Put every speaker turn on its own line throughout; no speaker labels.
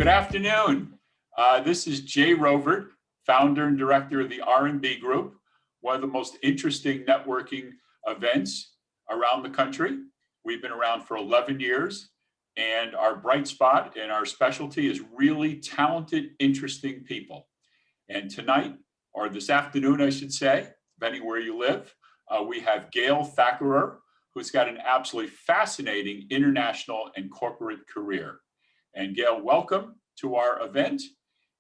Good afternoon. This is Jay Rovert, founder and director of the R&B Group, one of the most interesting networking events around the country. We've been around for 11 years, and our bright spot and our specialty is really talented, interesting people. And tonight, or this afternoon, I should say, depending where you live, we have Gail Thakarar, who's got an absolutely fascinating international and corporate career. And Gail, welcome to our event.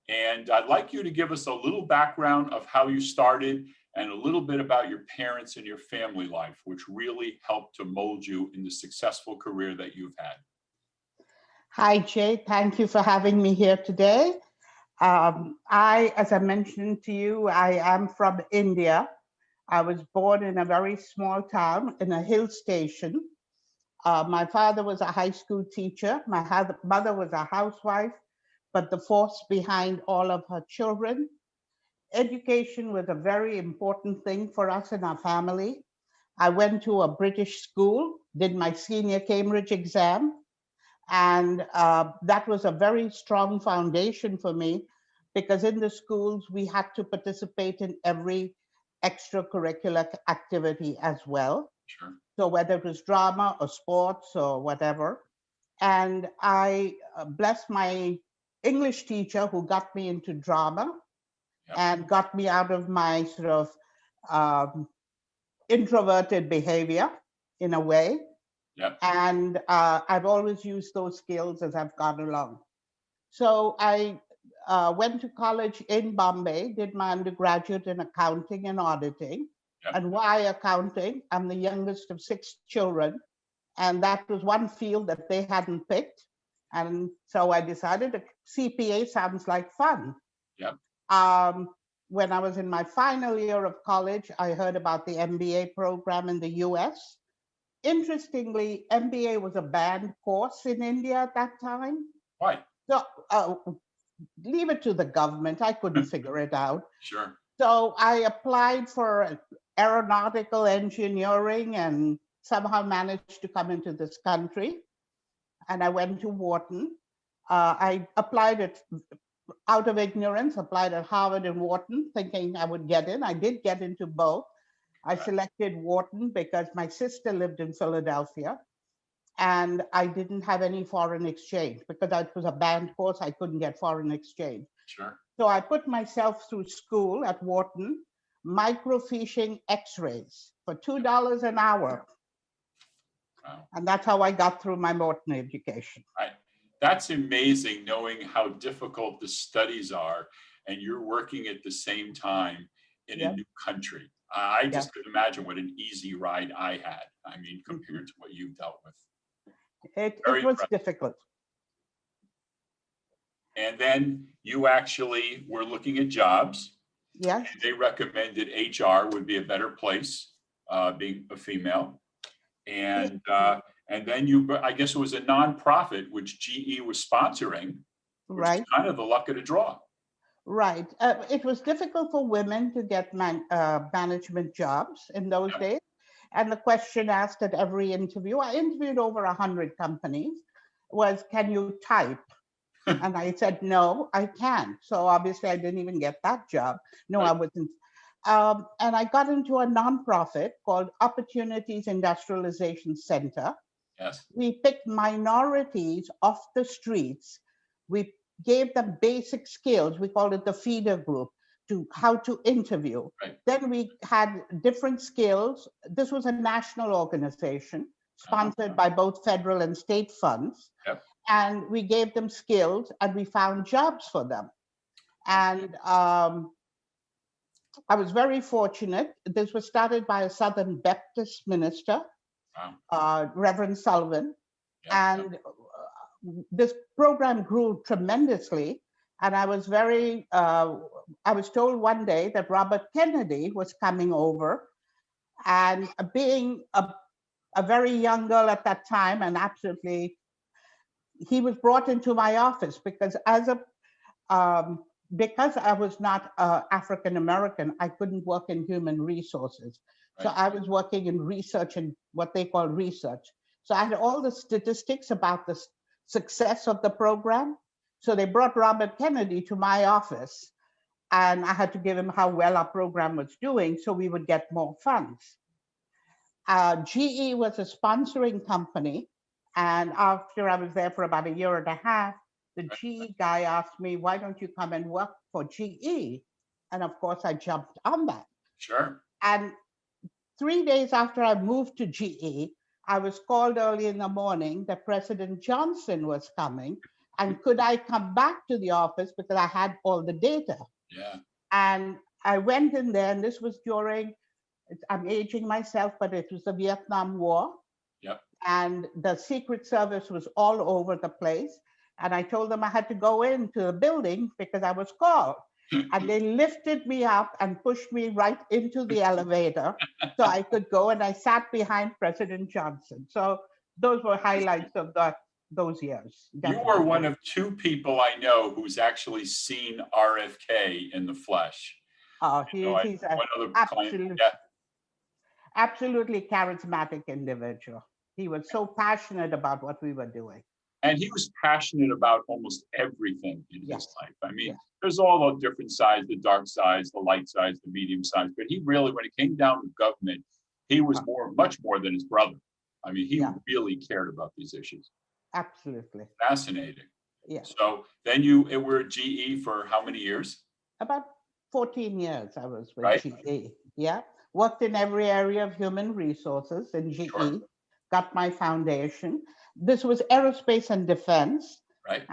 And I'd like you to give us a little background of how you started and a little bit about your parents and your family life, which really helped to mold you in the successful career that you've had.
Hi, Jay. Thank you for having me here today. As I mentioned to you, I am from India. I was born in a very small town in a hill station. My father was a high school teacher. My mother was a housewife, but the force behind all of her children. Education was a very important thing for us in our family. I went to a British school, did my senior Cambridge exam, and that was a very strong foundation for me because in the schools, we had to participate in every extracurricular activity as well.
Sure.
So whether it was drama or sports or whatever. And I blessed my English teacher who got me into drama. Yep. And got me out of my sort of introverted behavior in a way.
Yep.
And I've always used those skills as I've gone along. So I went to college in Bombay, did my undergraduate in accounting and auditing.
Yep.
And why accounting? I'm the youngest of 6 children. And that was one field that they hadn't picked. And so I decided a CPA sounds like fun.
Yep.
When I was in my final year of college, I heard about the MBA program in the US. Interestingly, MBA was a banned course in India at that time.
Why?
So leave it to the government. I couldn't figure it out.
Sure.
So I applied for aeronautical engineering and somehow managed to come into this country. And I went to Wharton. I applied it out of ignorance, applied at Harvard and Wharton, thinking I would get in. I did get into both. I selected Wharton because my sister lived in Philadelphia and I didn't have any foreign exchange because it was a banned course. I couldn't get foreign exchange.
Sure.
So I put myself through school at Wharton, microfiching x-rays for $2 an hour.
Wow.
And that's how I got through my Wharton education.
Right. That's amazing, knowing how difficult the studies are, and you're working at the same time in a new country. I just could imagine what an easy ride I had. I mean, compared to what you've dealt with.
It was difficult.
And then you actually were looking at jobs.
Yes.
They recommended HR would be a better place, being a female. And then I guess it was a nonprofit which GE was sponsoring, which
right.
is kind of the luck of the draw.
Right. It was difficult for women to get management jobs in those days. And the question asked at every interview, I interviewed over 100 companies, was, can you type? And I said, no, I can't. So obviously I didn't even get that job. No, right. I wasn't. And I got into a nonprofit called Opportunities Industrialization Center.
Yes.
We picked minorities off the streets. We gave them basic skills. We called it the feeder group, to how to interview.
Right.
Then we had different skills. This was a national organization sponsored by both federal and state funds.
Yep.
And we gave them skills and we found jobs for them. And I was very fortunate. This was started by a Southern Baptist minister, Reverend Sullivan. Yep. And this program grew tremendously. And I was I was told one day that Robert Kennedy was coming over. And being a very young girl at that time, and absolutely, he was brought into my office because because I was not African American, I couldn't work in human resources. Right. So I was working in research and what they call research. So I had all the statistics about the success of the program. So they brought Robert Kennedy to my office, and I had to give him how well our program was doing so we would get more funds. GE was a sponsoring company, and after I was there for about a year and a half, the GE guy asked me, why don't you come and work for GE? And of course, I jumped on that.
Sure.
And 3 days after I moved to GE, I was called early in the morning that President Johnson was coming, and could I come back to the office because I had all the data.
Yeah.
And I went in there, and this was during, I'm aging myself, but it was the Vietnam War.
Yep.
And the Secret Service was all over the place. And I told them I had to go into the building because I was called. And they lifted me up and pushed me right into the elevator so I could go. And I sat behind President Johnson. So those were highlights of those years.
You are one of two people I know who's actually seen RFK in the flesh.
Oh, he's
one other client.
absolutely,
Yeah.
absolutely charismatic individual. He was so passionate about what we were doing.
And he was passionate about almost everything in his
Yes.
life. I mean,
Yes.
there's all the different sides, the dark sides, the light sides, the medium sides. But he really, when it came down to government, he was much more than his brother. I mean, he really cared about these issues.
Absolutely.
Fascinating.
Yes.
So then you were at GE for how many years?
About 14 years I was with
Right.
GE. Yeah. Worked in every area of human resources in GE.
Sure.
Got my foundation. This was aerospace and defense.
Right.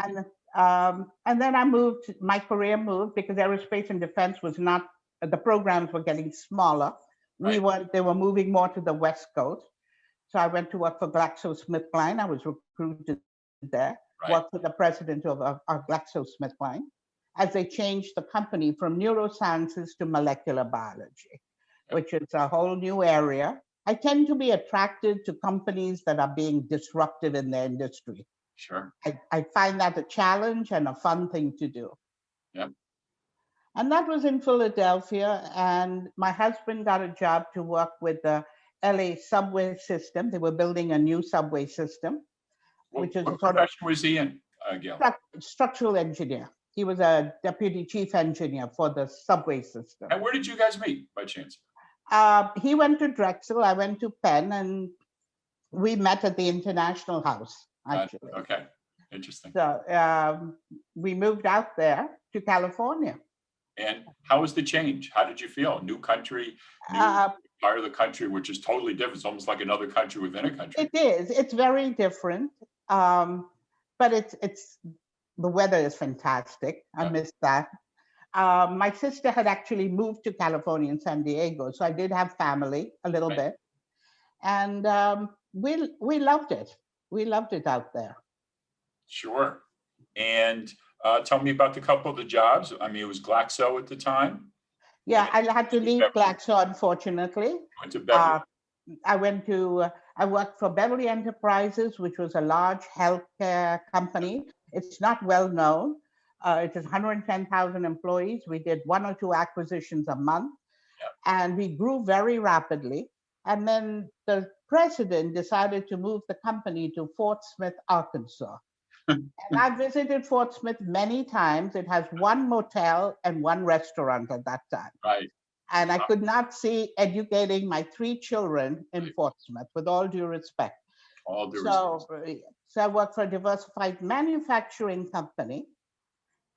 And then I moved, my career moved because aerospace and defense was not, the programs were getting smaller. They were moving more to the West Coast. So I went to work for GlaxoSmithKline. I was recruited there, worked for the president of GlaxoSmithKline as they changed the company from neurosciences to molecular biology, which is a whole new area. I tend to be attracted to companies that are being disruptive in their industry.
Sure.
I find that a challenge and a fun thing to do.
Yeah.
And that was in Philadelphia. And my husband got a job to work with the LA subway system. They were building a new subway system, which is
what
sort
profession was he in, Gail?
structural engineer. He was a deputy chief engineer for the subway system.
And where did you guys meet by chance?
He went to Drexel, I went to Penn, and we met at the International House, actually.
Okay, interesting.
So we moved out there to California.
And how was the change? How did you feel? New country, new part of the country, which is totally different. It's almost like another country within a country.
It is. It's very different. But it's the weather is fantastic. I miss that. My sister had actually moved to California in San Diego, so I did have family a little bit, and we loved it. We loved it out there.
Sure. And tell me about the couple of the jobs. I mean, it was Glaxo at the time.
Yeah, I had to leave Glaxo, unfortunately.
Went to Beverly.
I worked for Beverly Enterprises, which was a large healthcare company. It's not well known. It has 110,000 employees. We did 1 or 2 acquisitions a month, and we grew very rapidly. And then the president decided to move the company to Fort Smith, Arkansas. And I visited Fort Smith many times. It has 1 motel and 1 restaurant at that time.
Right.
And I could not see educating my 3 children in Fort Smith, with all due respect.
All due respect.
So I worked for a diversified manufacturing company,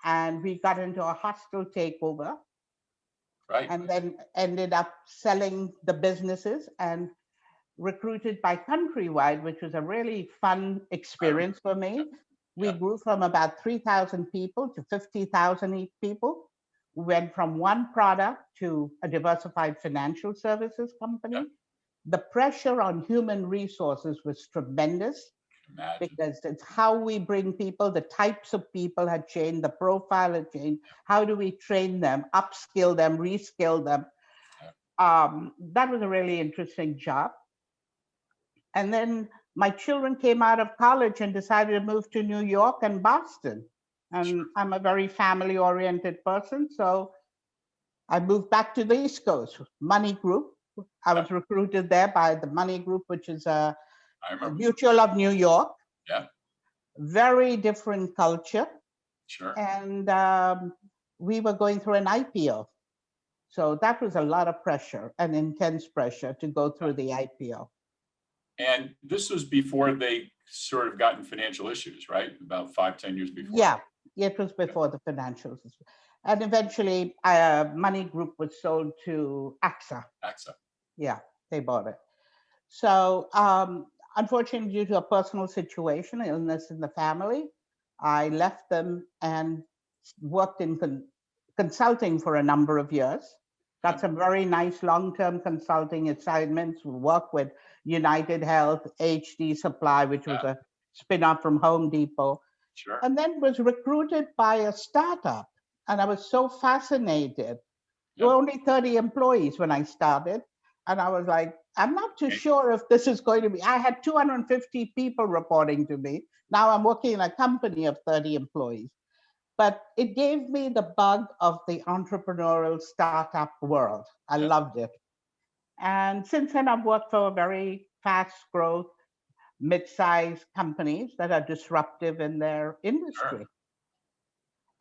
and we got into a hostile takeover.
Right.
And then ended up selling the businesses and recruited by Countrywide, which was a really fun experience for me. We grew from about 3,000 people to 50,000 people. We went from 1 product to a diversified financial services company. The pressure on human resources was tremendous. Because it's how we bring people, the types of people had changed, the profile had changed. How do we train them, upskill them, reskill them? That was a really interesting job. And then my children came out of college and decided to move to New York and Boston. And I'm a very family-oriented person, so I moved back to the East Coast. Money Group. I was recruited there by the Money Group, which is a mutual of New York.
Yeah.
Very different culture.
Sure.
and we were going through an IPO. So that was a lot of pressure, and intense pressure to go through the IPO.
And this was before they sort of got in financial issues, right? About 5, 10 years before.
Yeah, it was before the financials. And eventually, Money Group was sold to AXA.
AXA.
Yeah, they bought it. So, unfortunately, due to a personal situation, illness in the family, I left them and worked in consulting for a number of years. Got some very nice long-term consulting assignments. We worked with United Health, HD Supply, which was a spin-off from Home Depot.
Sure.
And then was recruited by a startup. And I was so fascinated. There were only 30 employees when I started. And I was like, I'm not too sure if this is going to be. I had 250 people reporting to me. Now I'm working in a company of 30 employees. But it gave me the bug of the entrepreneurial startup world. I loved it. And since then, I've worked for very fast growth, mid-sized companies that are disruptive in their industry.
Sure.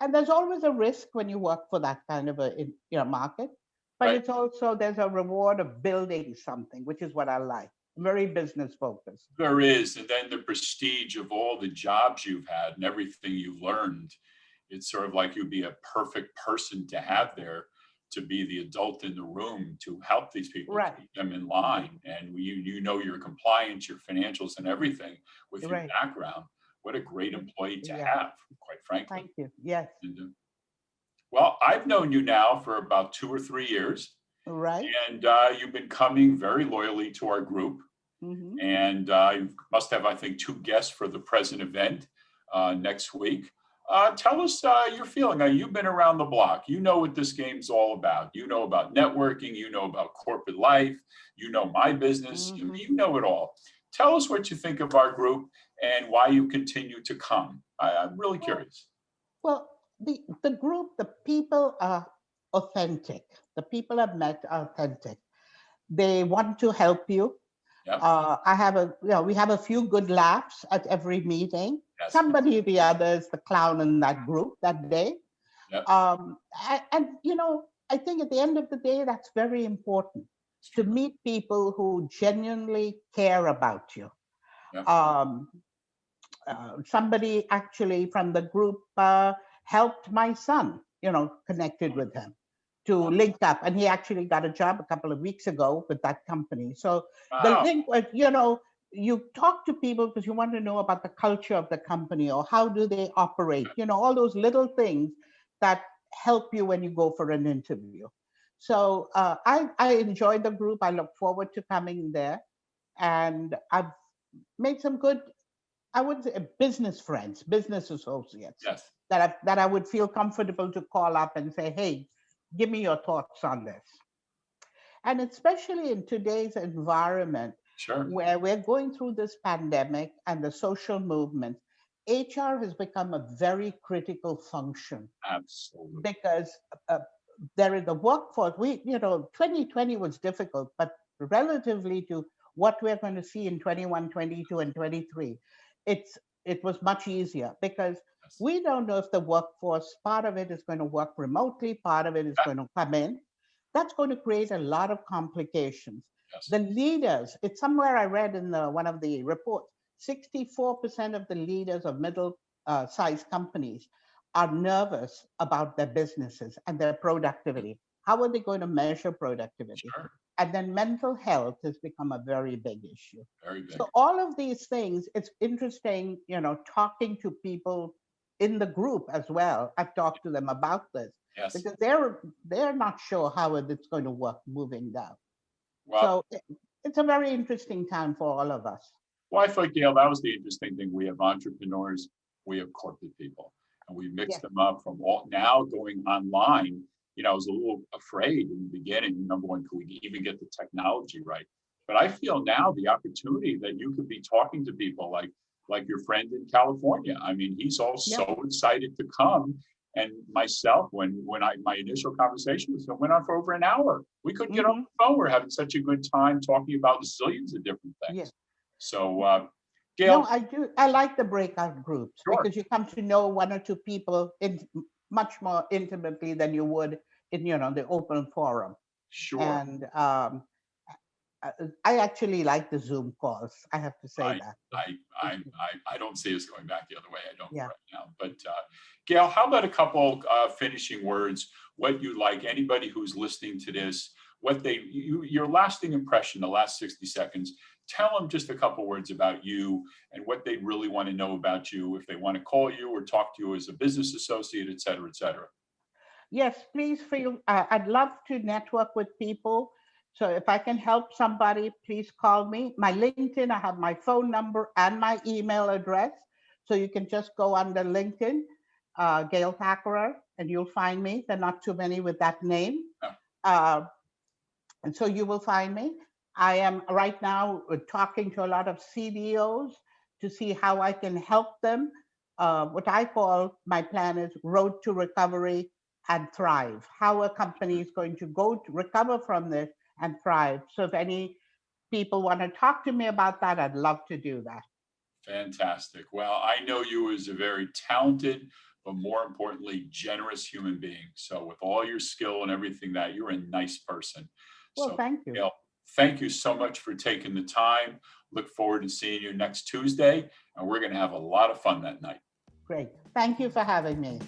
And there's always a risk when you work for that kind of a market, but
Right.
it's also, there's a reward of building something, which is what I like. Very business focused.
There is. And then the prestige of all the jobs you've had and everything you've learned. It's sort of like you'd be a perfect person to have there, to be the adult in the room to help these people,
Right.
keep them in line. And you know your compliance, your financials, and everything with your
Right.
background. What a great employee to
Yeah.
have, quite frankly.
Thank you. Yes.
And, well, I've known you now for about 2 or 3 years,
Right.
and you've been coming very loyally to our group.
Mhm.
And you must have, I think, 2 guests for the present event next week. Tell us your feeling. You've been around the block. You know what this game's all about. You know about networking. You know about corporate life. You know my business. You know it all. Tell us what you think of our group and why you continue to come. I'm really curious.
Well, the group, the people are authentic. The people I've met are authentic. They want to help you.
Yep.
We have a few good laughs at every meeting.
Yes.
Somebody or the other is the clown in that group that day.
Yep.
I think at the end of the day, that's very important to meet people who genuinely care about you.
Yep.
Somebody actually from the group helped my son, connected with him to link up. And he actually got a job a couple of weeks ago with that company. So the link was, you talk to people because you want to know about the culture of the company or how do they operate, all those little things that help you when you go for an interview. So I enjoyed the group. I look forward to coming there. And I've made some good, I would say, business friends, business associates.
Yes.
That I would feel comfortable to call up and say, hey, give me your thoughts on this. And especially in today's environment,
Sure.
where we're going through this pandemic and the social movement, HR has become a very critical function.
Absolutely.
Because there is the workforce. 2020 was difficult, but relatively to what we're going to see in 21, 22, and 23, it was much easier because we don't know if the workforce, part of it is going to work remotely, part of it is going to come in. That's going to create a lot of complications.
Yes.
The leaders, it's somewhere I read in one of the reports, 64% of the leaders of middle-sized companies are nervous about their businesses and their productivity. How are they going to measure productivity?
Sure.
And then mental health has become a very big issue.
Very big.
So all of these things, it's interesting, talking to people in the group as well. I've talked to them about this.
Yes.
Because they're not sure how it's going to work moving down.
Well,
so it's a very interesting time for all of us.
Well, I thought, Gail, that was the interesting thing. We have entrepreneurs, we have corporate people, and we mix them up from all now going online. I was a little afraid in the beginning. Number one, could we even get the technology right? But I feel now the opportunity that you could be talking to people like your friend in California. I mean, he's all so excited to come. And myself, when my initial conversation with him went on for over an hour. We couldn't get on the phone. We're having such a good time talking about zillions of different things.
Yes.
So Gail,
No, I do. I like the breakout groups
sure,
because you come to know one or two people much more intimately than you would in, the open forum.
sure.
And I actually like the Zoom calls. I have to say
I,
that.
I don't see us going back the other way. I don't
Yeah.
right now. But Gail, how about a couple finishing words? What you like? Anybody who's listening to this, your lasting impression, the last 60 seconds. Tell them just a couple words about you and what they really want to know about you. If they want to call you or talk to you as a business associate, et cetera, et cetera.
Yes, please feel, I'd love to network with people. So if I can help somebody, please call me. My LinkedIn, I have my phone number and my email address. So you can just go under LinkedIn, Gail Thakarar, and you'll find me. There are not too many with that name.
Yeah.
And so you will find me. I am right now talking to a lot of CDOs to see how I can help them. What I call my plan is road to recovery and thrive. How a company is going to go to recover from this and thrive. So if any people want to talk to me about that, I'd love to do that.
Fantastic. Well, I know you as a very talented, but more importantly, generous human being. So, with all your skill and everything that you're a nice person.
Well,
So,
thank you.
Gail, thank you so much for taking the time. Look forward to seeing you next Tuesday, and we're going to have a lot of fun that night.
Great. Thank you for having me.